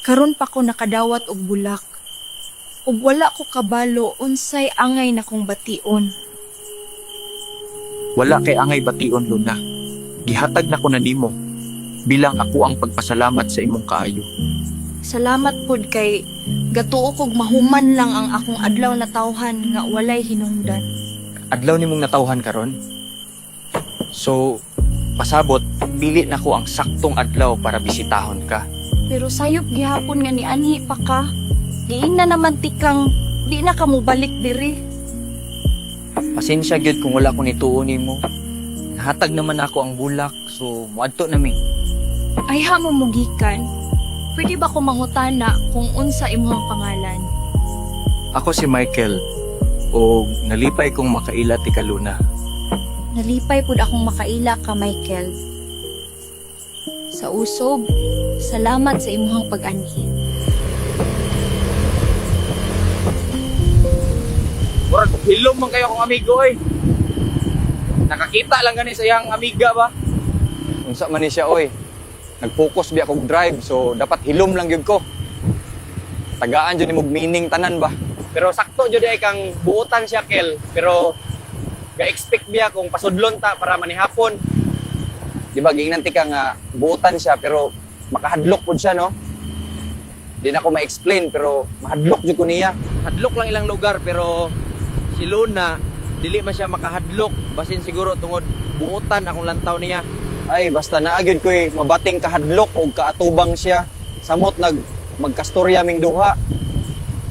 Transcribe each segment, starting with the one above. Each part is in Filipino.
Karon pa ko nakadawat og bulak. Ug wala ko kabalo unsay angay na kong bation. Wala kay angay bation, Luna. Gihatag na ko na nimo bilang ako ang pagpasalamat sa imong kaayo. Salamat pod kay gatuo kog mahuman lang ang akong adlaw na tawhan nga walay hinungdan. Adlaw nimong natawhan karon. So, pasabot, dili na ko ang saktong adlaw para bisitahon ka. Pero sayop gihapon nga ni anhi pa ka. Diin na naman tikang di na ka mo balik diri. Pasensya gyud kung wala ko nituon nimo. Nahatag naman ako ang bulak, so muadto na mi. Ay hamo mugikan. Pwede ba ko mangutana kung unsa imong pangalan? Ako si Michael, o nalipay kong makaila ti ka, Luna. Nalipay pud akong makaila ka, Michael. Sa usob, salamat sa imong pag-anhi. Murag hilom man kayo akong amigo, oy. Nakakita lang gani sa iyang amiga ba? Unsa man ni siya oy. Nag-focus biya kog drive, so dapat hilom lang gyud ko. Tagaan jud nimog meaning tanan ba. Pero sakto jud ay kang buutan siya, Kel. Pero ga-expect biya kung pasudlon ta para manihapon. Di ba ginganti ka nga buutan siya pero makahadlok pud siya no. Di na ko ma-explain pero mahadlok jud ko niya. Hadlok lang ilang lugar pero si Luna dili man siya makahadlok basin siguro tungod buutan akong lantaw niya. Ay basta naagid ko mabating kahadlok o kaatubang siya. Samot magkastorya ming duha.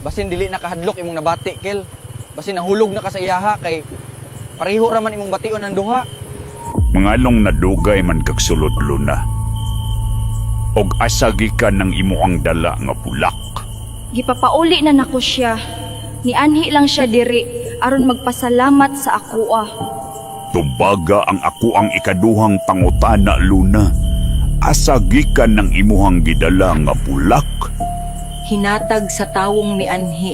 Basin dili na kahadlok imong nabati, Kel. Basin nahulog na ka sa iyaha kay pareho ra man imong bation ang duha. Mangalong nadugay man kag sulod, Luna. Og asagi ka ng imuang dala nga bulak. Gipapauli na nako siya. Ni anhi lang siya diri aron magpasalamat sa akoa. Tubaga ang ako ang ikaduhang pangutana, Luna. Asagi ka ng imuhang gidala nga bulak. Hinatag sa tawong ni Anhi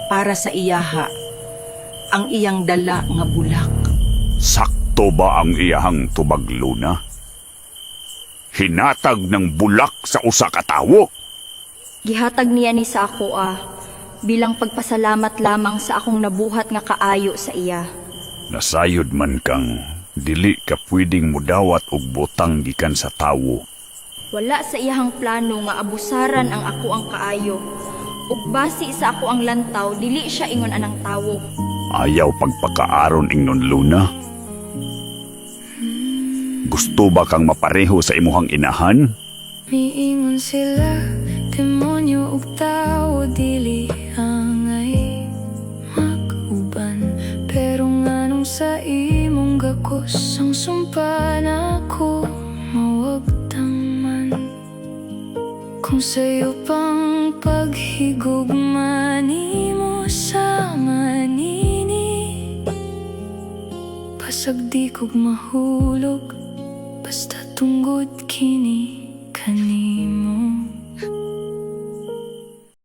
para sa iyaha ang iyang dala nga bulak. Sakto ba ang iyahang tubag, Luna? Hinatag ng bulak sa usa ka tawo. Gihatag niya ni sa akoa bilang pagpasalamat lamang sa akong nabuhat nga kaayo sa iya. Nasayod man kang dili ka pwedeng mudawat og butang gikan sa tawo. Wala sa iyahang plano nga abusaran ang ako ang kaayo. Ug basi sa ako ang lantaw, dili siya ingon anang tawo. Ayaw pagpakaaron ingnon, Luna. Gusto ba kang mapareho sa imuhang inahan? Miingon sila, demonyo ug tao dili angay mag-uban. Pero nganong sa imong gakos ang sumpa na ako mawagtang man. Kung sa'yo pang paghigugma nimo sa manini, pasag di kog mahulog basta tunggod kini kanimo.